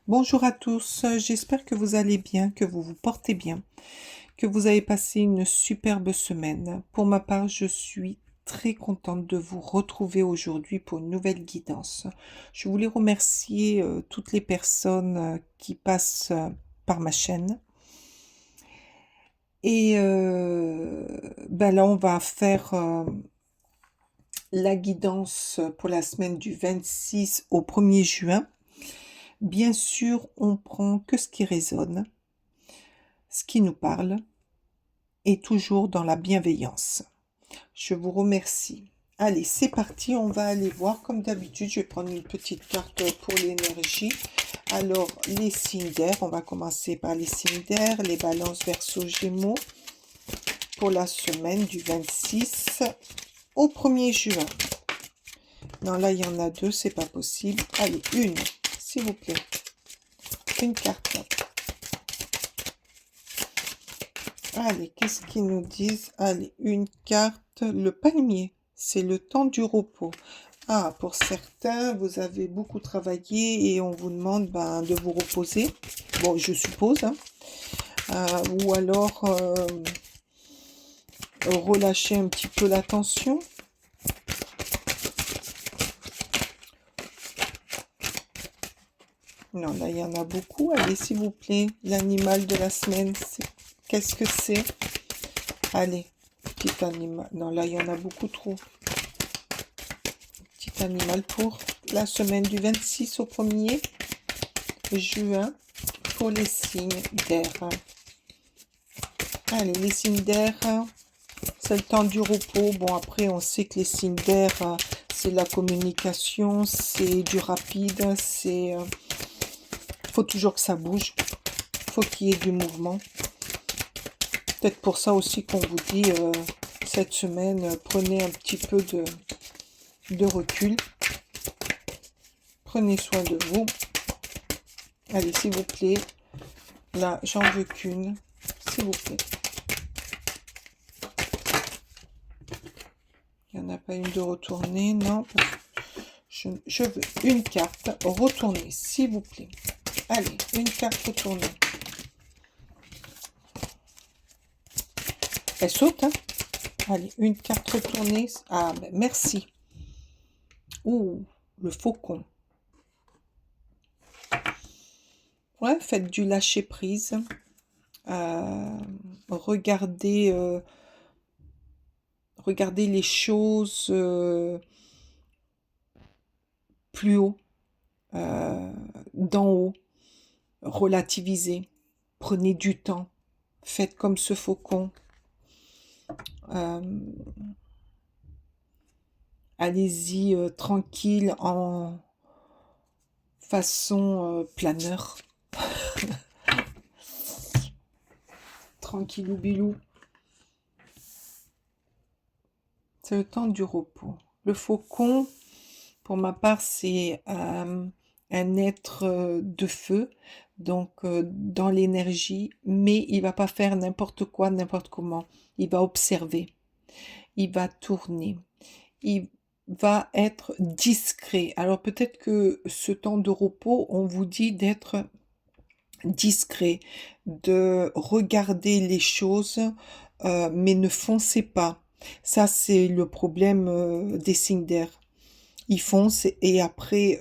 Bonjour à tous, j'espère que vous allez bien, que vous vous portez bien, que vous avez passé une superbe semaine. Pour ma part, je suis très contente de vous retrouver aujourd'hui pour une nouvelle guidance. Je voulais remercier toutes les personnes qui passent par ma chaîne. Et là, on va faire la guidance pour la semaine du 26 au 1er juin. Bien sûr, on prend que ce qui résonne, ce qui nous parle, et toujours dans la bienveillance. Je vous remercie. Allez, c'est parti, on va aller voir. Comme d'habitude, je vais prendre une petite carte pour l'énergie. Alors, les signes d'air, on va commencer par les signes d'air, les balances Verseau Gémeaux, pour la semaine du 26 au 1er juin. Non, là, il y en a deux, c'est pas possible. Allez, une, s'il vous plaît. Une carte. Allez, qu'est-ce qu'ils nous disent? Allez, une carte, le palmier. C'est le temps du repos. Ah, pour certains, vous avez beaucoup travaillé et on vous demande de vous reposer. Bon, je suppose. Hein. Ou alors, relâcher un petit peu la tension. Non, là, il y en a beaucoup. Allez, s'il vous plaît, l'animal de la semaine, qu'est-ce que c'est? Allez, petit animal. Non, là, il y en a beaucoup trop. Petit animal pour la semaine du 26 au 1er juin pour les signes d'air. Allez, les signes d'air, c'est le temps du repos. Bon, après, on sait que les signes d'air, c'est la communication, c'est du rapide, c'est... faut toujours que ça bouge, faut qu'il y ait du mouvement. Peut-être pour ça aussi qu'on vous dit cette semaine, prenez un petit peu de recul. Prenez soin de vous. Allez, s'il vous plaît. Là, j'en veux qu'une. S'il vous plaît. Il n'y en a pas une de retourner, non. Je veux une carte retournée, s'il vous plaît. Allez, une carte retournée. Elle saute, hein. Allez, une carte retournée. Ah, ben merci. Ouh, le faucon. Ouais, faites du lâcher prise. Regardez les choses plus haut, d'en haut. Relativisez. Prenez du temps. Faites comme ce faucon. Allez-y tranquille en façon planeur. Tranquillou bilou. C'est le temps du repos. Le faucon, pour ma part, c'est un être de feu, donc dans l'énergie, mais il va pas faire n'importe quoi, n'importe comment. Il va observer, il va tourner, il va être discret. Alors peut-être que ce temps de repos, on vous dit d'être discret, de regarder les choses, mais ne foncez pas. Ça, c'est le problème des signes d'air. Ils foncent et après,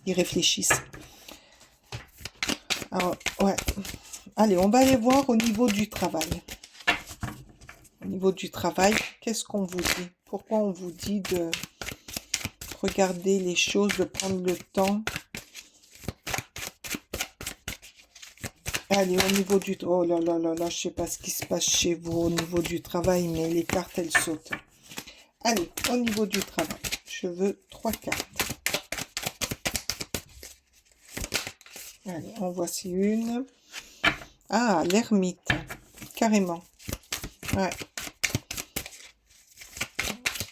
ils réfléchissent. Alors, ouais. Allez, on va aller voir au niveau du travail. Au niveau du travail, qu'est-ce qu'on vous dit? Pourquoi on vous dit de regarder les choses, de prendre le temps? Allez, au niveau du... Oh là là là là, je sais pas ce qui se passe chez vous au niveau du travail, mais les cartes, elles sautent. Allez, au niveau du travail, je veux 3 cartes. Allez, en voici une. Ah, l'ermite, carrément. Ouais.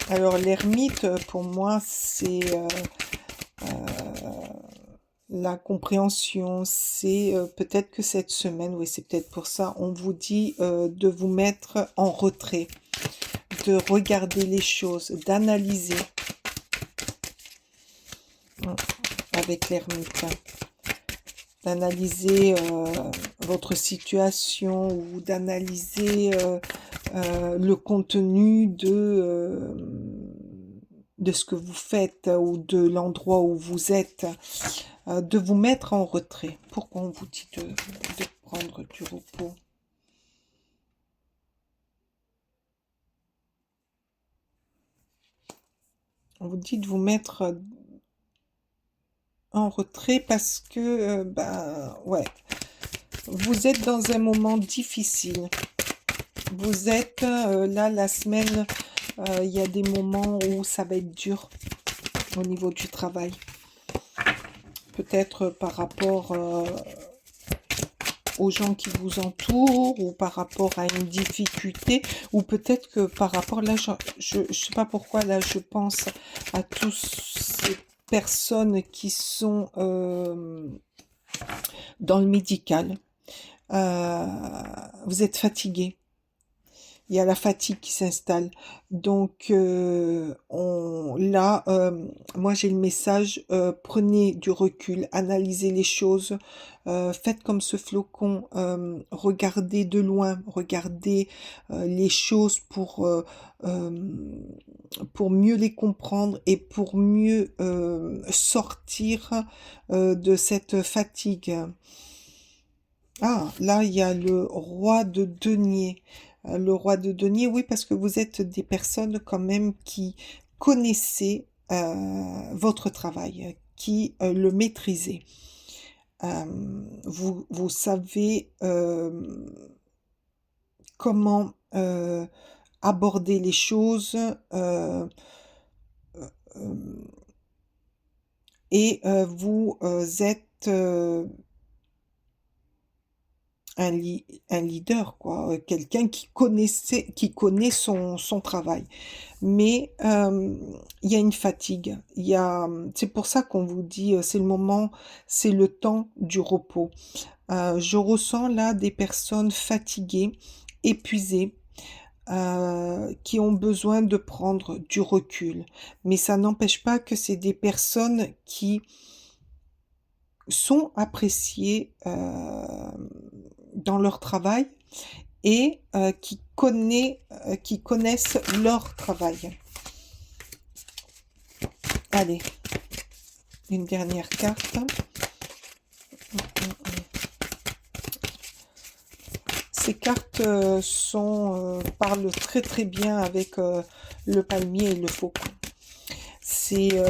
Alors, l'ermite, pour moi, c'est la compréhension. C'est peut-être que cette semaine, oui, c'est peut-être pour ça, on vous dit de vous mettre en retrait, de regarder les choses, d'analyser avec l'ermite. d'analyser votre situation ou d'analyser le contenu de ce que vous faites ou de l'endroit où vous êtes, de vous mettre en retrait. Pourquoi on vous dit de prendre du repos? On vous dit de vous mettre en retrait parce que, ouais, vous êtes dans un moment difficile. Vous êtes là, la semaine, il y a des moments où ça va être dur au niveau du travail. Peut-être par rapport aux gens qui vous entourent ou par rapport à une difficulté ou peut-être que par rapport, là, je sais pas pourquoi, là, je pense à tous ces personnes qui sont dans le médical. Vous êtes fatigué. Il y a la fatigue qui s'installe. Donc là, moi j'ai le message, prenez du recul, analysez les choses, faites comme ce flocon, regardez de loin, regardez les choses pour mieux les comprendre et pour mieux sortir de cette fatigue. Ah, là, il y a le roi de denier. Le roi de denier, oui, parce que vous êtes des personnes quand même qui connaissez votre travail, qui le maîtrisez. Vous savez comment aborder les choses euh, et vous êtes un leader, quoi, quelqu'un qui connaît son travail. Mais il y a une fatigue. C'est pour ça qu'on vous dit, c'est le moment, c'est le temps du repos. Je ressens là des personnes fatiguées, épuisées, qui ont besoin de prendre du recul. Mais ça n'empêche pas que c'est des personnes qui sont appréciées dans leur travail et qui connaissent leur travail. Allez, une dernière carte. Ces cartes parlent très très bien avec le palmier et le faucon. C'est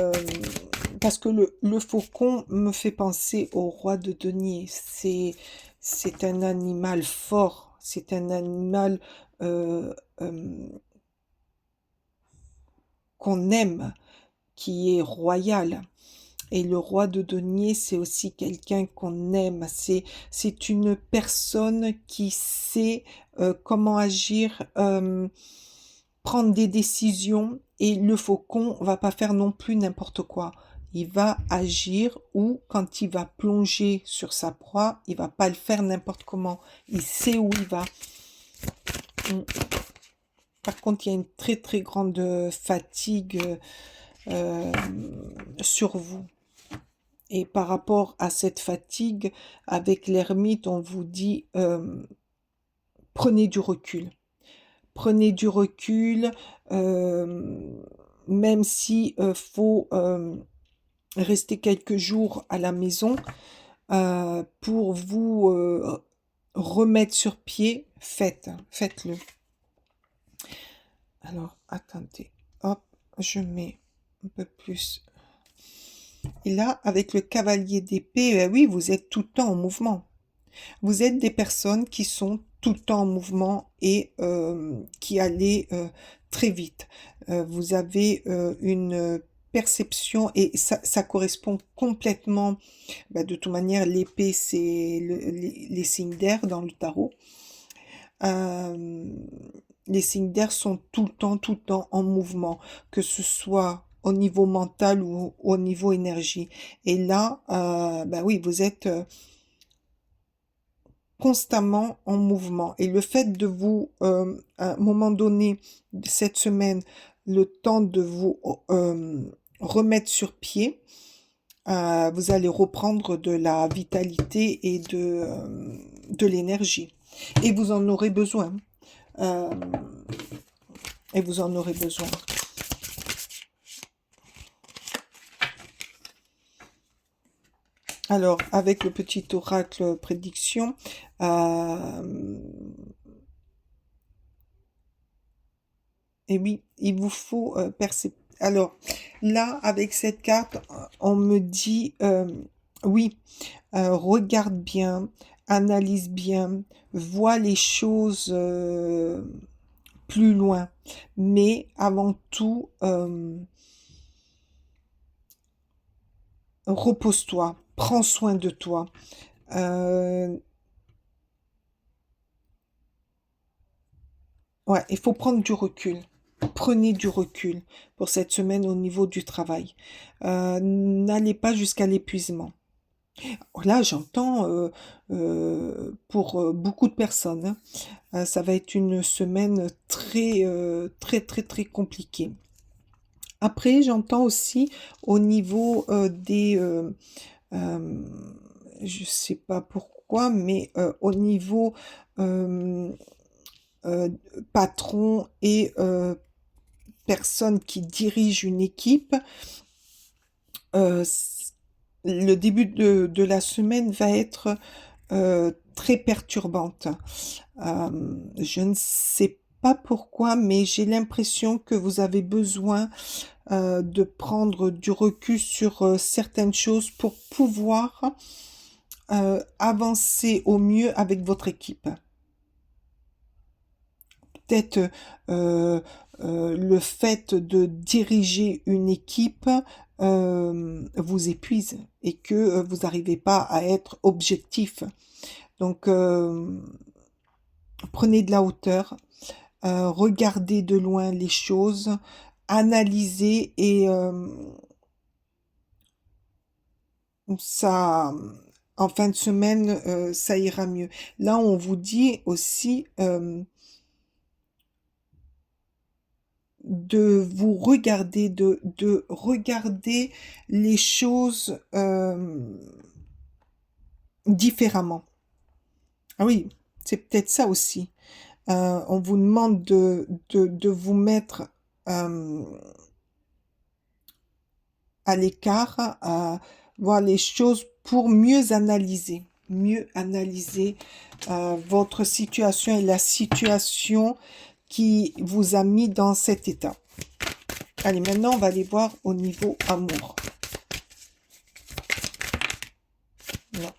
parce que le faucon me fait penser au roi de denier. C'est un animal fort, c'est un animal euh, euh, qu'on aime, qui est royal. Et le roi de denier, c'est aussi quelqu'un qu'on aime. C'est une personne qui sait comment agir, prendre des décisions. Et le faucon va pas faire non plus n'importe quoi. Il va agir ou quand il va plonger sur sa proie, il va pas le faire n'importe comment. Il sait où il va. Par contre, il y a une très très grande fatigue euh, sur vous. Et par rapport à cette fatigue, avec l'ermite, on vous dit prenez du recul. Prenez du recul, même si faut rester quelques jours à la maison pour vous remettre sur pied, faites-le. Alors, attendez, hop, je mets un peu plus. Et là, avec le cavalier d'épée, oui, vous êtes tout le temps en mouvement. Vous êtes des personnes qui sont tout le temps en mouvement et qui allez très vite. Vous avez une perception et ça correspond complètement, de toute manière, l'épée, c'est les signes d'air dans le tarot. Euh, les signes d'air sont tout le temps en mouvement, que ce soit au niveau mental ou au niveau énergie. Et là, oui, vous êtes constamment en mouvement. Et le fait de vous, à un moment donné, cette semaine, le temps de vous remettre sur pied, vous allez reprendre de la vitalité et de l'énergie. Et vous en aurez besoin. Euh, et vous en aurez besoin. Alors, avec le petit oracle prédiction, et oui, il vous faut percepter. Alors, là, avec cette carte, on me dit, oui, regarde bien, analyse bien, vois les choses plus loin. Mais avant tout, repose-toi, prends soin de toi. Ouais, il faut prendre du recul. Prenez du recul pour cette semaine au niveau du travail. N'allez pas jusqu'à l'épuisement. Là, j'entends pour beaucoup de personnes, hein, ça va être une semaine très compliquée. Après, j'entends aussi au niveau euh, je sais pas pourquoi, mais au niveau euh, euh, patron et personne qui dirige une équipe, euh, le début de la semaine va être très perturbante. Je ne sais pas pourquoi, mais j'ai l'impression que vous avez besoin de prendre du recul sur certaines choses pour pouvoir avancer au mieux avec votre équipe. Peut-être le fait de diriger une équipe vous épuise et que vous n'arrivez pas à être objectif. Donc, prenez de la hauteur, regardez de loin les choses, analysez et ça, en fin de semaine, ça ira mieux. Là, on vous dit aussi de vous regarder, de regarder les choses différemment. Ah oui, c'est peut-être ça aussi. On vous demande de vous mettre euh, à l'écart, à voir les choses pour mieux analyser votre situation et la situation qui vous a mis dans cet état. Allez, maintenant, on va aller voir au niveau amour. Non.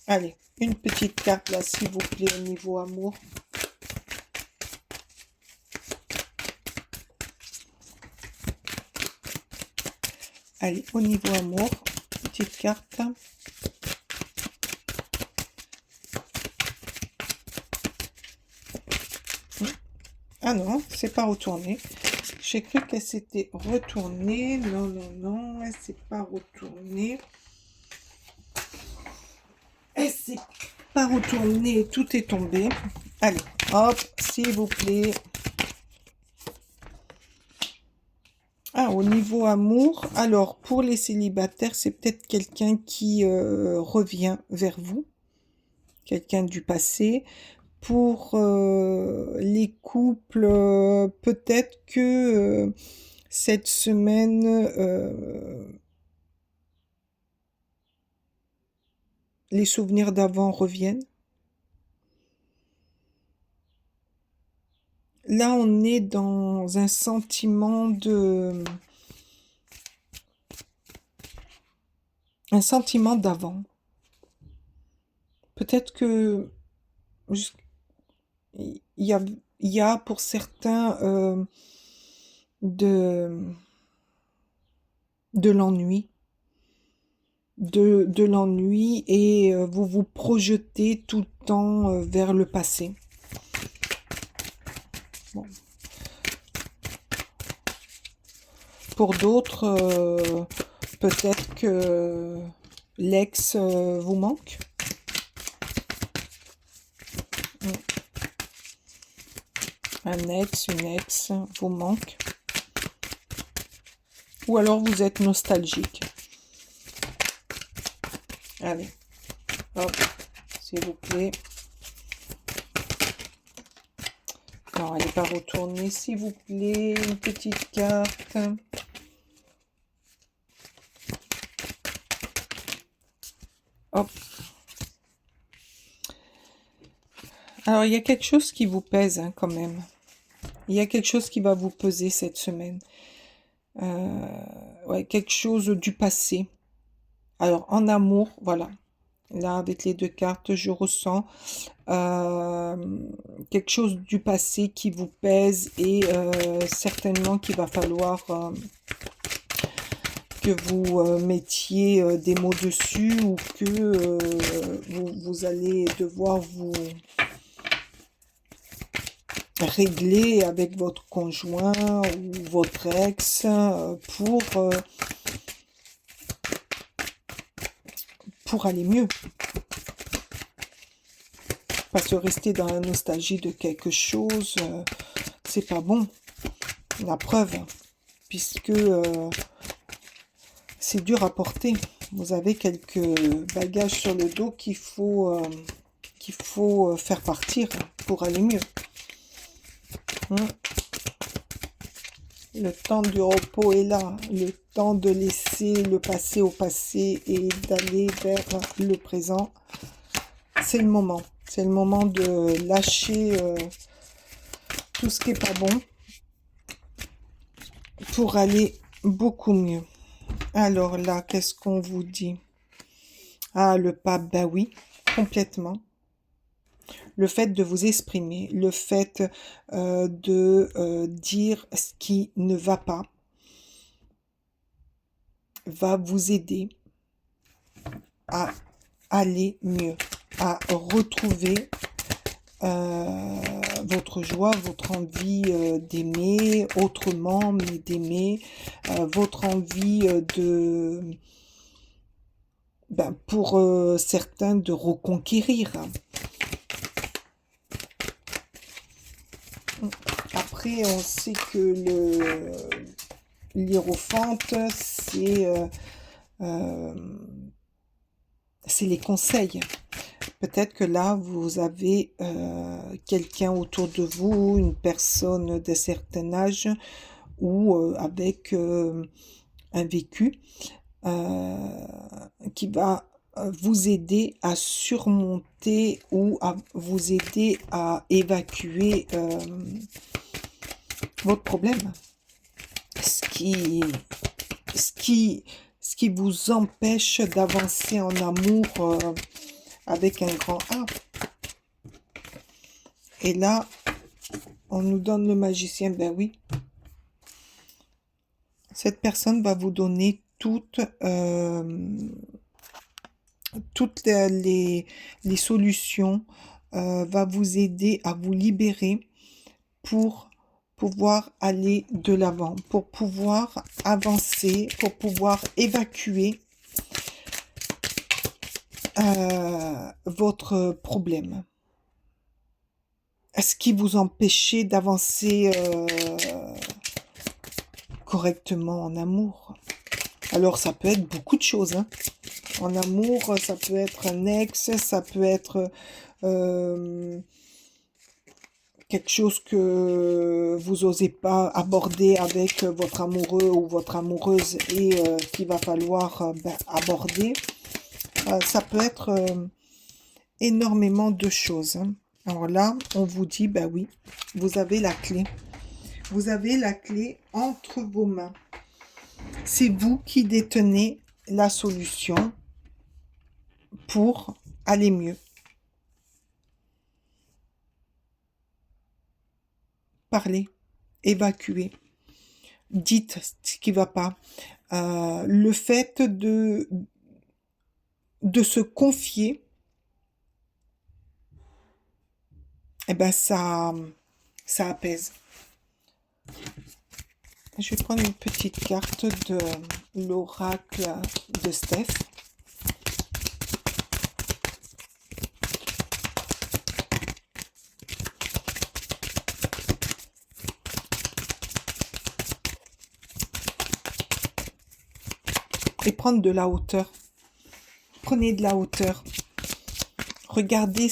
Allez, une petite carte là, s'il vous plaît, au niveau amour. Allez, au niveau amour, petite carte. Ah non, c'est pas retourné. J'ai cru qu'elle s'était retournée. Non, non, non, elle s'est pas retournée. Elle s'est pas retournée, tout est tombé. Allez, hop, s'il vous plaît. Ah, au niveau amour, alors pour les célibataires, c'est peut-être quelqu'un qui revient vers vous, quelqu'un du passé. Pour les couples, peut-être que cette semaine, les souvenirs d'avant reviennent. Là, on est dans un sentiment d'avant. Peut-être que il y a, il y a pour certains de, de l'ennui. De l'ennui et vous vous projetez tout le temps vers le passé. Bon. Pour d'autres, peut-être que l'ex vous manque. Un ex, une ex vous manque. Ou alors vous êtes nostalgique. Allez, hop, s'il vous plaît. Non, elle n'est pas retournée, s'il vous plaît. Une petite carte. Hop. Alors, il y a quelque chose qui vous pèse hein, quand même. Il y a quelque chose qui va vous peser cette semaine. Ouais, quelque chose du passé. Alors, en amour, voilà. Là, avec les deux cartes, je ressens quelque chose du passé qui vous pèse et certainement qu'il va falloir que vous mettiez des mots dessus ou que vous allez devoir vous régler avec votre conjoint ou votre ex pour aller mieux. Parce que rester dans la nostalgie de quelque chose, c'est pas bon. La preuve, puisque c'est dur à porter. Vous avez quelques bagages sur le dos qu'il faut faire partir pour aller mieux. Le temps du repos est là, le temps de laisser le passé au passé et d'aller vers le présent. C'est le moment. C'est le moment de lâcher tout ce qui n'est pas bon pour aller beaucoup mieux. Alors là, qu'est-ce qu'on vous dit? Ah, le pape, ben oui, complètement. Le fait de vous exprimer, le fait de dire ce qui ne va pas, va vous aider à aller mieux, à retrouver votre joie, votre envie d'aimer autrement, mais d'aimer, votre envie pour certains, de reconquérir. Après, on sait que l'hiérophante, c'est les conseils. Peut-être que là, vous avez quelqu'un autour de vous, une personne d'un certain âge ou avec un vécu qui va vous aider à surmonter ou à vous aider à évacuer votre problème. Ce qui vous empêche d'avancer en amour avec un grand A. Et là, on nous donne le magicien, ben oui. Cette personne va vous donner toutes les solutions, va vous aider à vous libérer pour pouvoir aller de l'avant, pour pouvoir avancer, pour pouvoir évacuer votre problème. Ce qui vous empêchait d'avancer correctement en amour. Alors, ça peut être beaucoup de choses. Hein. En amour, ça peut être un ex, ça peut être quelque chose que vous n'osez pas aborder avec votre amoureux ou votre amoureuse et qu'il va falloir aborder. Ça peut être énormément de choses. Hein. Alors là, on vous dit, ben oui, vous avez la clé. Vous avez la clé entre vos mains. C'est vous qui détenez la solution pour aller mieux. Parlez, évacuez, dites ce qui ne va pas. Le fait de se confier, eh ben ça apaise. Je vais prendre une petite carte de l'oracle de Steph. et prendre de la hauteur. Prenez de la hauteur. Regardez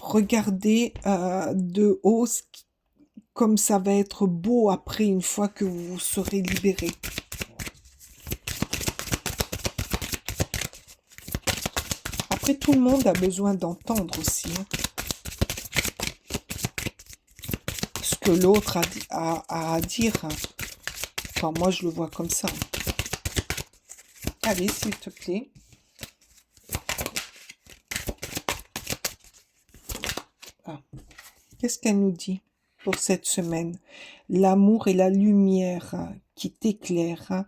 regardez de haut comme ça va être beau après une fois que vous serez libéré. Après, tout le monde a besoin d'entendre aussi ce que l'autre a à dire. Enfin, moi, je le vois comme ça. Allez, s'il te plaît. Ah. Qu'est-ce qu'elle nous dit pour cette semaine? L'amour et la lumière qui t'éclaire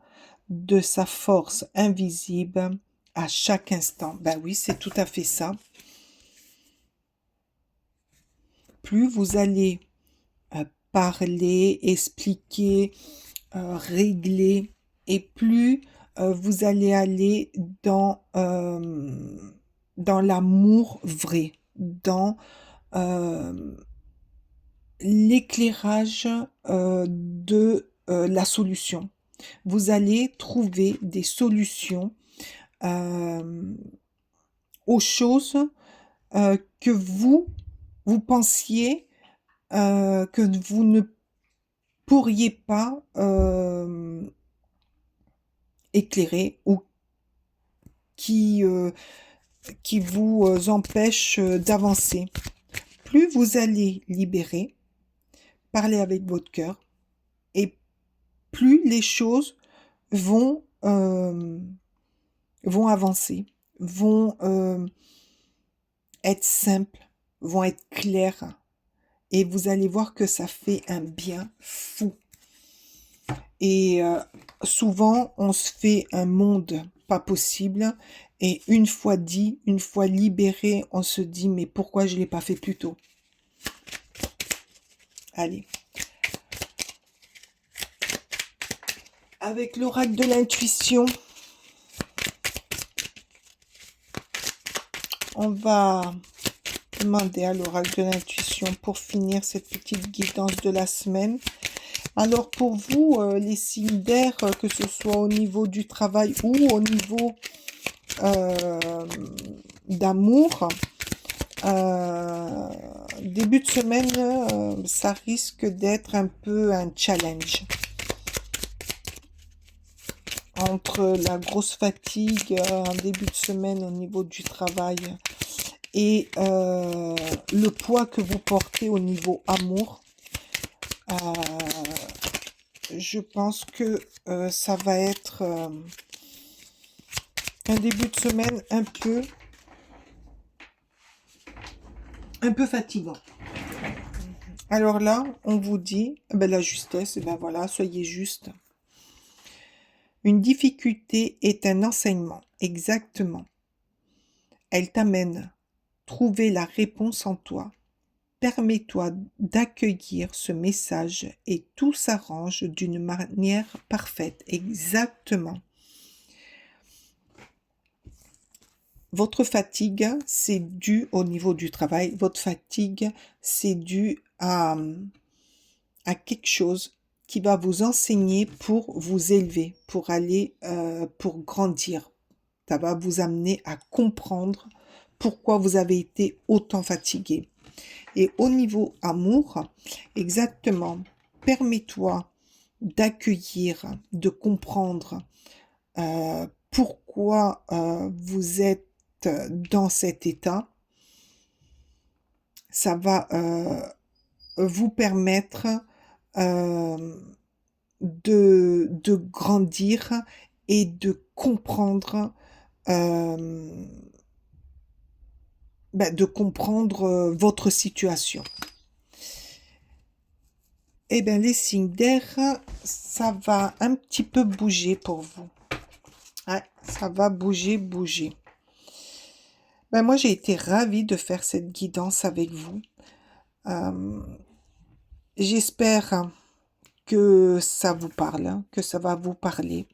de sa force invisible à chaque instant. Ben oui, c'est tout à fait ça. Plus vous allez parler, expliquer, régler, et plus vous allez aller dans l'amour vrai, dans l'éclairage de la solution. Vous allez trouver des solutions aux choses que vous pensiez que vous ne pourriez pas éclairer, ou qui vous empêchent d'avancer. Plus vous allez libérer, parler avec votre cœur, et plus les choses vont avancer, vont être simples, vont être claires, et vous allez voir que ça fait un bien fou. Et souvent, on se fait un monde pas possible, et une fois dit, une fois libéré, on se dit, mais pourquoi je ne l'ai pas fait plus tôt? Allez. Avec l'oracle de l'intuition, on va demander à l'oracle de l'intuition pour finir cette petite guidance de la semaine. Alors pour vous, les signes d'air, que ce soit au niveau du travail ou au niveau d'amour, début de semaine, ça risque d'être un peu un challenge. Entre la grosse fatigue en début de semaine au niveau du travail et le poids que vous portez au niveau amour, je pense que ça va être un début de semaine un peu fatigant. Alors là, on vous dit, la justesse, et ben voilà, soyez juste. Une difficulté est un enseignement, exactement. Elle t'amène trouver la réponse en toi. Permets-toi d'accueillir ce message et tout s'arrange d'une manière parfaite, exactement. Votre fatigue, c'est dû au niveau du travail. Votre fatigue, c'est dû à quelque chose qui va vous enseigner pour vous élever, pour aller, pour grandir. Ça va vous amener à comprendre pourquoi vous avez été autant fatigué. Et au niveau amour, exactement, permets-toi d'accueillir, de comprendre pourquoi vous êtes dans cet état. Ça va vous permettre de grandir et de comprendre votre situation. Eh bien, les signes d'air, ça va un petit peu bouger pour vous. Ouais, ça va bouger. Moi, j'ai été ravie de faire cette guidance avec vous. J'espère que ça vous parle, que ça va vous parler.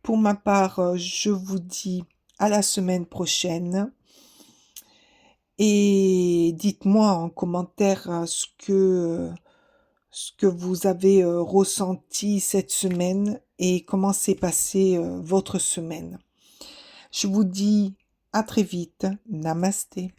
Pour ma part, je vous dis à la semaine prochaine. Et dites-moi en commentaire ce que ce que vous avez ressenti cette semaine et comment s'est passée votre semaine. Je vous dis à très vite. Namasté.